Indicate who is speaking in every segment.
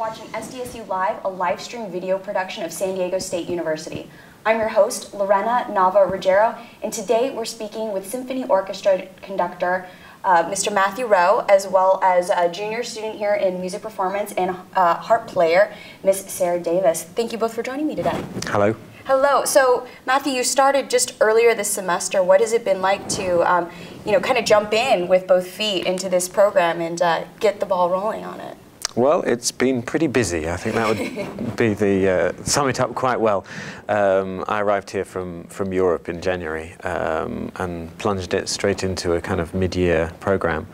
Speaker 1: watching SDSU Live, a live stream video production of San Diego State University. I'm your host, Lorena Nava-Ruggiero, and today we're speaking with Symphony Orchestra conductor, Mr. Matthew Rowe, as well as a junior student here in music performance and harp player, Miss Sarah Davis. Thank you both for joining me today.
Speaker 2: Hello.
Speaker 1: Hello. So, Matthew, you started just earlier this semester. What has it been like to, kind of jump in with both feet into this program and get the ball rolling on it?
Speaker 2: Well, it's been pretty busy. I think that would be the sum it up quite well. I arrived here from Europe in January and plunged it straight into a kind of mid-year program.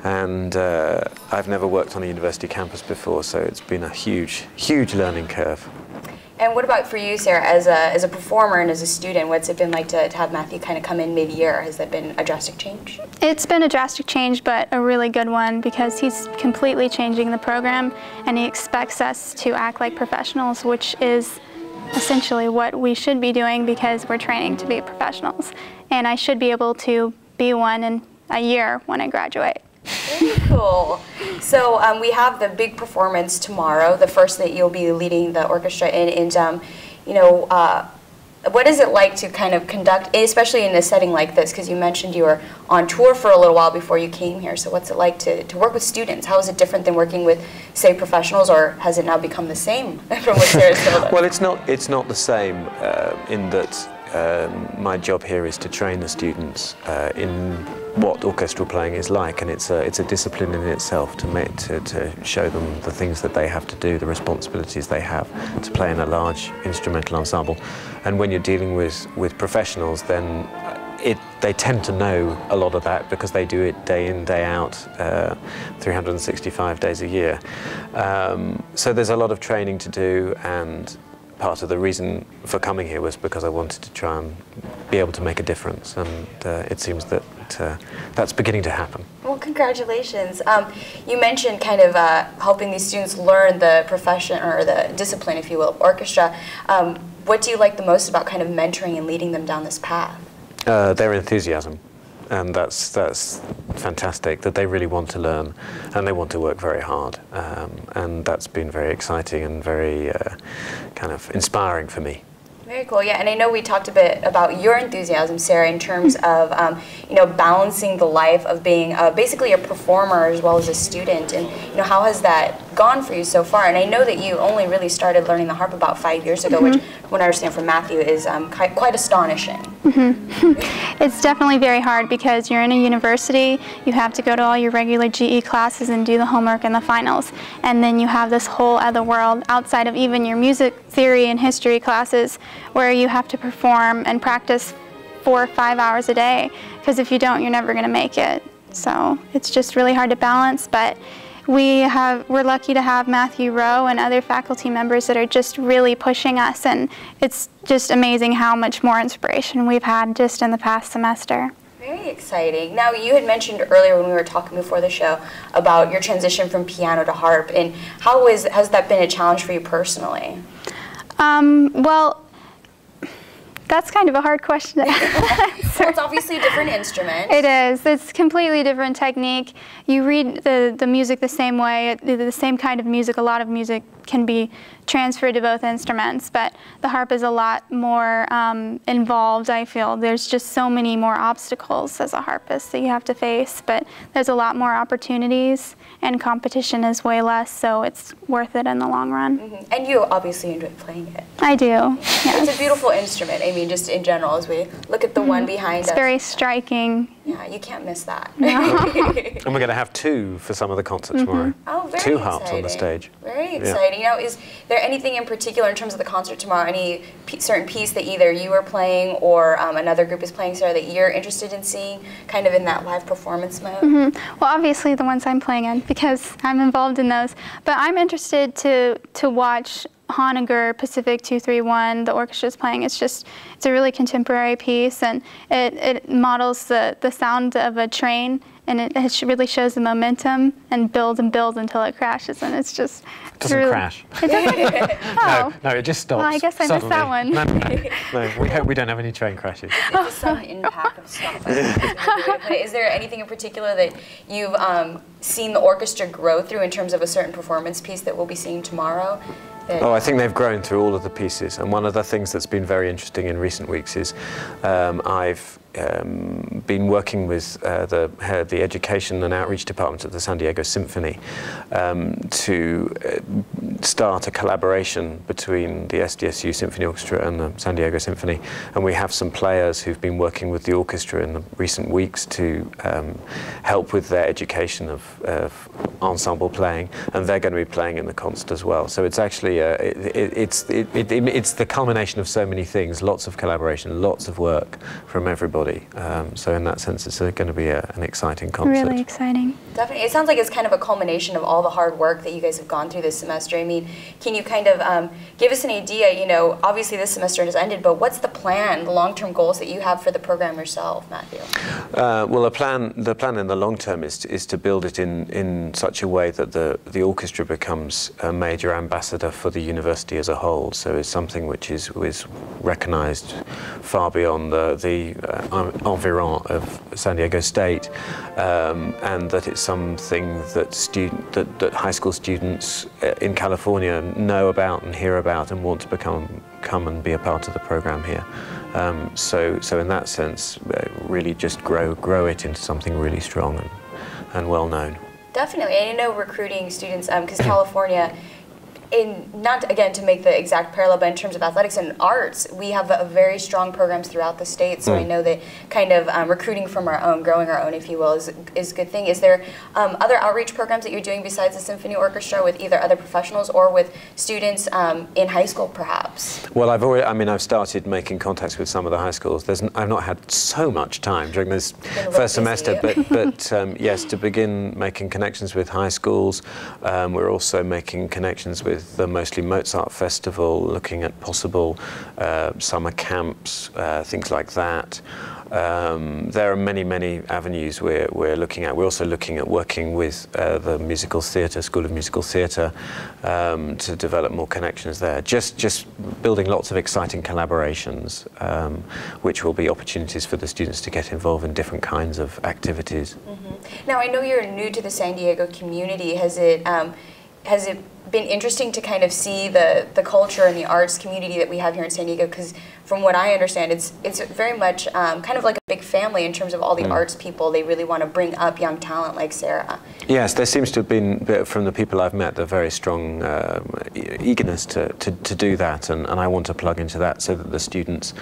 Speaker 2: And I've never worked on a university campus before, so it's been a huge, huge learning curve.
Speaker 1: And what about for you, Sarah, as a performer and as a student, what's it been like to have Matthew kind of come in mid-year? Has that been a drastic change?
Speaker 3: It's been a drastic change, but a really good one, because he's completely changing the program and he expects us to act like professionals, which is essentially what we should be doing because we're training to be professionals. And I should be able to be one in a year when I graduate.
Speaker 1: Very cool. So we have the big performance tomorrow, the first that you'll be leading the orchestra in, and what is it like to kind of conduct, especially in a setting like this, because you mentioned you were on tour for a little while before you came here, so what's it like to work with students? How is it different than working with, say, professionals, or has it now become the same from what Sarah's told us?
Speaker 2: Well, it's not the same in that my job here is to train the students in what orchestral playing is like, and it's a discipline in itself to show them the things that they have to do, the responsibilities they have to play in a large instrumental ensemble. And when you're dealing with professionals, then they tend to know a lot of that because they do it day in, day out, 365 days a year. So there's a lot of training to do, and part of the reason for coming here was because I wanted to try and be able to make a difference, and it seems that that's beginning to happen.
Speaker 1: Well, congratulations. You mentioned kind of helping these students learn the profession, or the discipline, if you will, of orchestra. What do you like the most about kind of mentoring and leading them down this path?
Speaker 2: Their enthusiasm. And that's fantastic, that they really want to learn and they want to work very hard. And that's been very exciting and very kind of inspiring for me.
Speaker 1: Very cool, yeah, and I know we talked a bit about your enthusiasm, Sarah, in terms of balancing the life of being basically a performer as well as a student, and how has that gone for you so far? And I know that you only really started learning the harp about 5 years ago, which, from what I understand from Matthew, is quite astonishing.
Speaker 3: It's definitely very hard because you're in a university, you have to go to all your regular GE classes and do the homework and the finals, and then you have this whole other world outside of even your music theory and history classes, where you have to perform and practice 4 or 5 hours a day, because if you don't, you're never going to make it. So it's just really hard to balance, but we're lucky to have Matthew Rowe and other faculty members that are just really pushing us, and it's just amazing how much more inspiration we've had just in the past semester.
Speaker 1: Very exciting. Now, you had mentioned earlier when we were talking before the show about your transition from piano to harp, and has that been a challenge for you personally?
Speaker 3: Well, that's kind of a hard question to answer.
Speaker 1: Well, it's obviously a different instrument.
Speaker 3: It is. It's completely different technique. You read the music the same way, the same kind of music. A lot of music can be transferred to both instruments, but the harp is a lot more involved, I feel. There's just so many more obstacles as a harpist that you have to face, but there's a lot more opportunities, and competition is way less, so it's worth it in the long run.
Speaker 1: And you obviously enjoy playing it.
Speaker 3: I do, yes.
Speaker 1: It's a beautiful instrument, I mean, just in general, as we look at the one behind us.
Speaker 3: It's very striking.
Speaker 1: Yeah, you can't miss that.
Speaker 3: No.
Speaker 2: And we're going to have 2 for some of the concerts tomorrow.
Speaker 1: Oh, very
Speaker 2: 2 harps on the stage.
Speaker 1: Very exciting. Now, is there anything in particular in terms of the concert tomorrow, any certain piece that either you are playing or another group is playing, Sarah, that you're interested in seeing kind of in that live performance mode?
Speaker 3: Well, obviously the ones I'm playing in, because I'm involved in those. But I'm interested to watch Honegger, Pacific 231, the orchestra's playing. It's a really contemporary piece, and it models the sound of a train and it really shows the momentum and builds until it crashes, and it's just...
Speaker 2: It doesn't crash.
Speaker 3: It doesn't? Oh.
Speaker 2: No, it just stops.
Speaker 3: Well, I guess I missed that one.
Speaker 2: No, we hope we don't have any train crashes.
Speaker 1: It's a sudden impact of stuff. Is there anything in particular that you've seen the orchestra grow through in terms of a certain performance piece that we'll be seeing tomorrow?
Speaker 2: Oh, I think they've grown through all of the pieces, and one of the things that's been very interesting in recent weeks is I've been working with the Education and Outreach Department at the San Diego Symphony to start a collaboration between the SDSU Symphony Orchestra and the San Diego Symphony, and we have some players who've been working with the orchestra in the recent weeks to help with their education of ensemble playing, and they're going to be playing in the concert as well. So it's actually it's the culmination of so many things, lots of collaboration, lots of work from everybody. So in that sense, it's going to be an exciting concert.
Speaker 3: Really exciting.
Speaker 1: Definitely. It sounds like it's kind of a culmination of all the hard work that you guys have gone through this semester. I mean, can you kind of give us an idea, you know, obviously this semester has ended, but what's the plan, the long-term goals that you have for the program yourself, Matthew?
Speaker 2: Well, the plan in the long term is to build it in such a way that the orchestra becomes a major ambassador for the university as a whole. So it's something which is recognised far beyond the environ of San Diego State, and that it's something that high school students in California know about and hear about and want to come and be a part of the program here. So in that sense, really just grow it into something really strong and well known.
Speaker 1: Definitely, and I know recruiting students, because California, not again to make the exact parallel, but in terms of athletics and arts, we have a very strong programs throughout the state. So I know that kind of recruiting from our own, growing our own, if you will, is a good thing. Is there other outreach programs that you're doing besides the Symphony Orchestra with either other professionals or with students in high school, perhaps?
Speaker 2: Well, I've started making contacts with some of the high schools. I've not had so much time during this first semester, but yes, to begin making connections with high schools. We're also making connections with the Mostly Mozart Festival, looking at possible summer camps, things like that. There are many avenues we're looking at. We're also looking at working with the Musical Theatre, School of Musical Theatre, to develop more connections there. Just building lots of exciting collaborations, which will be opportunities for the students to get involved in different kinds of activities.
Speaker 1: Mm-hmm. Now, I know you're new to the San Diego community. Has it been interesting to kind of see the culture and the arts community that we have here in San Diego? Because from what I understand, it's very much kind of like a big family in terms of all the arts people. They really want to bring up young talent like Sarah.
Speaker 2: Yes, there seems to have been, from the people I've met, a very strong eagerness to do that, and I want to plug into that so that the students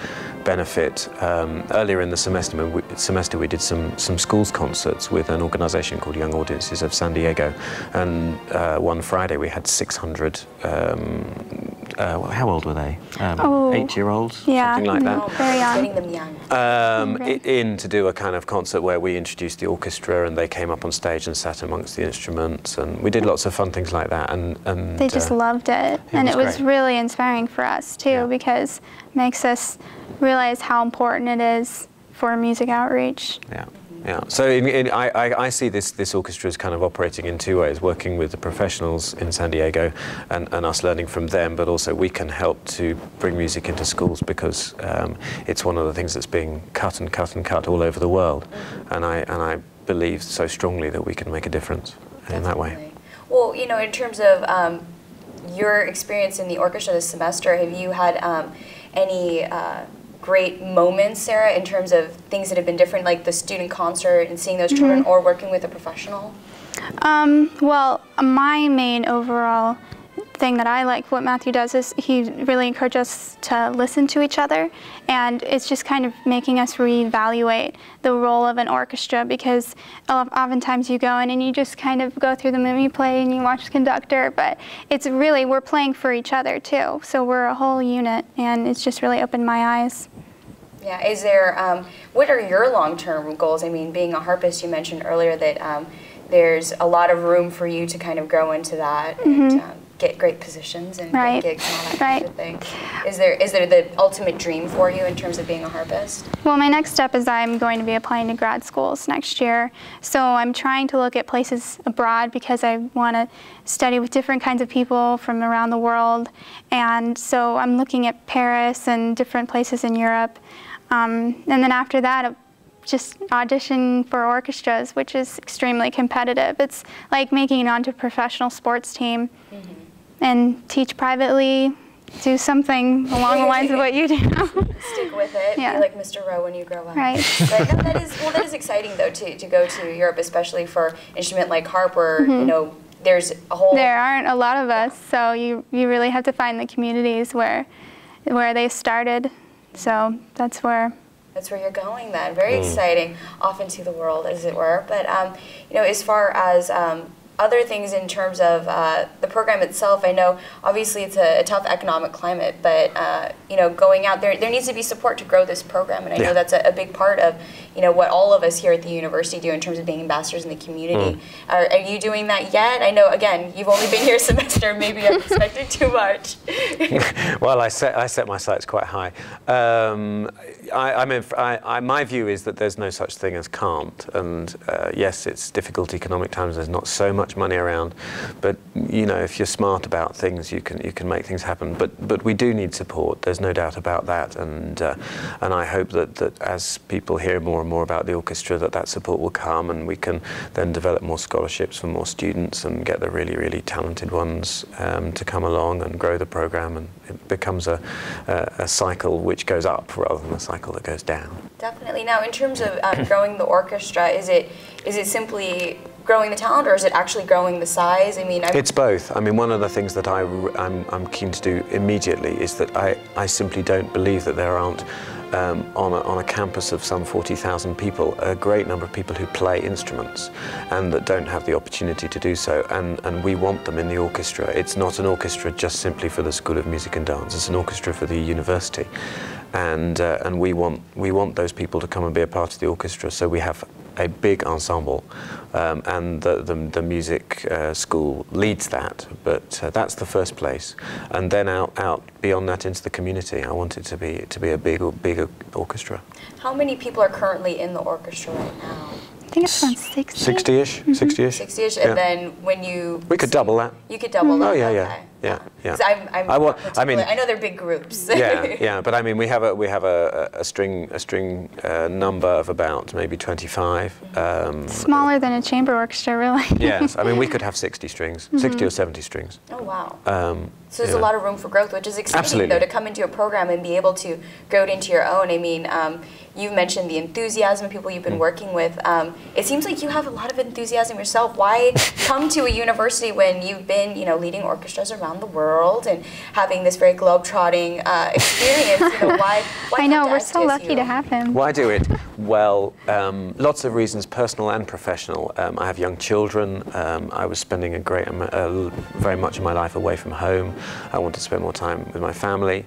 Speaker 2: benefit. Earlier in the semester we did some schools concerts with an organisation called Young Audiences of San Diego, and one Friday we had 600, how old were they? 8-year-olds?
Speaker 3: Yeah,
Speaker 2: something like that.
Speaker 3: Very young.
Speaker 1: Getting them young.
Speaker 2: In to do a kind of concert where we introduced the orchestra and they came up on stage and sat amongst the instruments, and we did lots of fun things like that. And
Speaker 3: they just loved it, and it was
Speaker 2: great.
Speaker 3: really inspiring for us too, because it makes us realize how important it is for music outreach.
Speaker 2: Yeah. Yeah, so I see this orchestra as kind of operating in two ways, working with the professionals in San Diego and us learning from them, but also we can help to bring music into schools, because it's one of the things that's being cut all over the world, and I believe so strongly that we can make a difference in that way.
Speaker 1: Well, you know, in terms of your experience in the orchestra this semester, have you had any great moments, Sarah, in terms of things that have been different, like the student concert and seeing those children, or working with a professional?
Speaker 3: Well, my main overall thing that I like what Matthew does is he really encourages us to listen to each other, and it's just kind of making us reevaluate the role of an orchestra, because oftentimes you go in and you just kind of go through the movie play and you watch the conductor, but it's really, we're playing for each other too, so we're a whole unit, and it's just really opened my eyes.
Speaker 1: Yeah, is there, what are your long-term goals? I mean, being a harpist, you mentioned earlier that there's a lot of room for you to kind of grow into that. And, get great positions and
Speaker 3: Right.
Speaker 1: get gigs and all that
Speaker 3: Right.
Speaker 1: kind of thing. Is there the ultimate dream for you in terms of being a harpist?
Speaker 3: Well, my next step is I'm going to be applying to grad schools next year. So I'm trying to look at places abroad because I want to study with different kinds of people from around the world. And so I'm looking at Paris and different places in Europe. And then after that, just audition for orchestras, which is extremely competitive. It's like making it onto a professional sports team. And teach privately, do something along the lines of what you do.
Speaker 1: Stick with it,
Speaker 3: Yeah.
Speaker 1: be like Mr. Rowe when you grow up.
Speaker 3: Right.
Speaker 1: But no, that is exciting though to go to Europe, especially for an instrument like harp where, you know, there's a whole...
Speaker 3: There aren't a lot of us, so you really have to find the communities where they started. So that's where
Speaker 1: you're going then. Very exciting, off into the world, as it were. But, you know, as far as other things in terms of the program itself, I know obviously it's a tough economic climate, but you know, going out there needs to be support to grow this program, and I know that's a big part of, you know, what all of us here at the university do in terms of being ambassadors in the community. Are you doing that yet? I know, again, you've only been here a semester, maybe I'm expecting too much.
Speaker 2: Well, I set my sights quite high. My view is that there's no such thing as can't, and yes, it's difficult economic times. There's not so much money around, but you know, if you're smart about things, you can make things happen. But we do need support. There's no doubt about that, and I hope that as people hear more and more about the orchestra, that support will come, and we can then develop more scholarships for more students and get the really talented ones to come along and grow the program, and it becomes a cycle which goes up rather than a cycle that goes down.
Speaker 1: Definitely. Now, in terms of growing the orchestra, is it simply growing the talent, or is it actually growing the size? I mean,
Speaker 2: it's both. I mean, one of the things that I'm keen to do immediately is that I simply don't believe that there aren't on a campus of some 40,000 people, a great number of people who play instruments and that don't have the opportunity to do so, and we want them in the orchestra. It's not an orchestra just simply for the School of Music and Dance, it's an orchestra for the university, and we want those people to come and be a part of the orchestra, so we have a big ensemble, and the music school leads that, but that's the first place, and then out beyond that into the community. I want it to be a big orchestra.
Speaker 1: How many people are currently in the orchestra right now?
Speaker 3: I think it's around 60.
Speaker 2: 60-ish, 60-ish.
Speaker 1: 60-ish, and then when you...
Speaker 2: We could double that.
Speaker 1: You could double that?
Speaker 2: Oh, yeah,
Speaker 1: okay.
Speaker 2: yeah.
Speaker 1: 'Cause I know they're big groups.
Speaker 2: yeah, but I mean, we have a string number of about maybe 25.
Speaker 3: Smaller than a chamber orchestra, really.
Speaker 2: Yes, I mean, we could have 60 strings, 60 or 70 strings.
Speaker 1: Oh, wow. So there's a lot of room for growth, which is exciting,
Speaker 2: Absolutely.
Speaker 1: though, to come into a program and be able to grow it into your own. I mean, you've mentioned the enthusiasm of people you've been working with. It seems like you have a lot of enthusiasm yourself. Why come to a university when you've been, you know, leading orchestras around the world and having this very globe-trotting experience? You know, why
Speaker 3: I know,
Speaker 1: come to
Speaker 3: we're so
Speaker 1: SDSU?
Speaker 3: lucky to have him.
Speaker 2: Why do it? Well, lots of reasons, personal and professional. I have young children. I was spending very much of my life away from home. I want to spend more time with my family.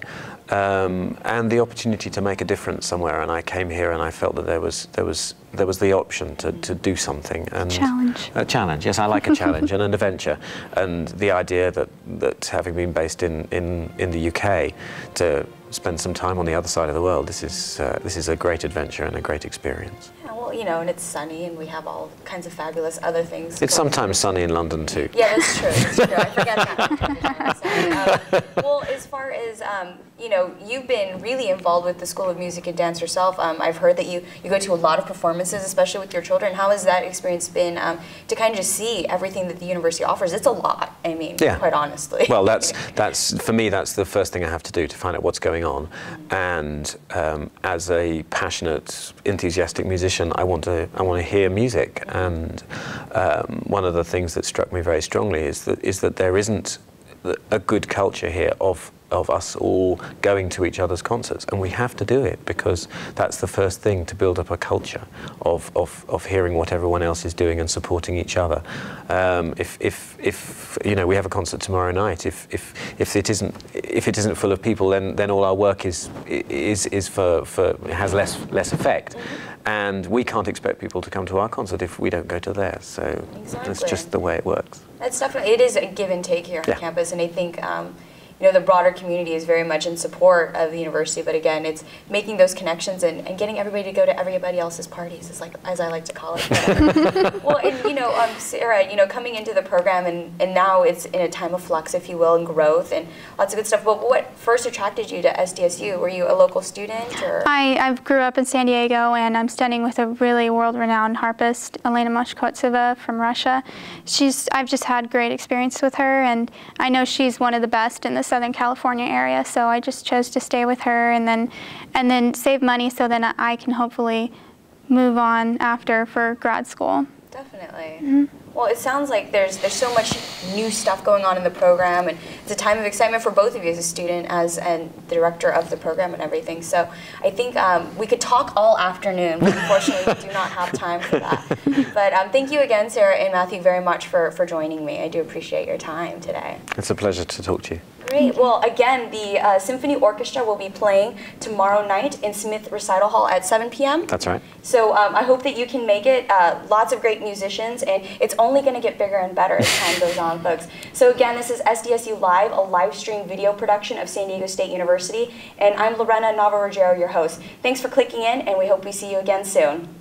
Speaker 2: And the opportunity to make a difference somewhere, and I came here and I felt that there was the option to do something. And
Speaker 3: Challenge.
Speaker 2: A challenge, yes, I like a challenge and an adventure, and the idea that having been based in the UK, to spend some time on the other side of the world, this is a great adventure and a great experience.
Speaker 1: Yeah, well, you know, and it's sunny, and we have all kinds of fabulous other things.
Speaker 2: It's sometimes sunny in London too.
Speaker 1: Yeah, that's true. That's true. I forget that. Well, as far as you know, you've been really involved with the School of Music and Dance yourself. I've heard that you go to a lot of performances, especially with your children. How has that experience been to kind of just see everything that the university offers? It's a lot. I mean, quite honestly.
Speaker 2: Well, that's for me. That's the first thing I have to do to find out what's going on. And as a passionate, enthusiastic musician, I want to hear music. And one of the things that struck me very strongly is that there isn't a good culture here of of us all going to each other's concerts, and we have to do it because that's the first thing to build up a culture of hearing what everyone else is doing and supporting each other. If you know, we have a concert tomorrow night, if it isn't full of people, then all our work has less effect. And we can't expect people to come to our concert if we don't go to theirs. So that's just the way it works.
Speaker 1: That's definitely, it is a give and take here on campus, and I think you know, the broader community is very much in support of the university, but again, it's making those connections and getting everybody to go to everybody else's parties, is like, as I like to call it. Well, and you know, Sarah, you know, coming into the program, and now it's in a time of flux, if you will, and growth, and lots of good stuff. But what first attracted you to SDSU? Were you a local student, or? I
Speaker 3: grew up in San Diego, and I'm studying with a really world-renowned harpist, Elena Moshkotseva from Russia. I've just had great experience with her, and I know she's one of the best in the Southern California area, so I just chose to stay with her and then save money so that I can hopefully move on after for grad school.
Speaker 1: Definitely. Mm-hmm. Well, it sounds like there's so much new stuff going on in the program, and it's a time of excitement for both of you as a student, and the director of the program and everything. So I think we could talk all afternoon, but unfortunately we do not have time for that. But thank you again, Sarah and Matthew, very much for joining me. I do appreciate your time today.
Speaker 2: It's a pleasure to talk to you.
Speaker 1: Great. Well, again, the Symphony Orchestra will be playing tomorrow night in Smith Recital Hall at 7 p.m.
Speaker 2: That's right.
Speaker 1: So I hope that you can make it. Lots of great musicians, and it's only going to get bigger and better as time goes on, folks. So again, this is SDSU Live, a live stream video production of San Diego State University, and I'm Lorena Nava-Ruggiero, your host. Thanks for clicking in, and we hope we see you again soon.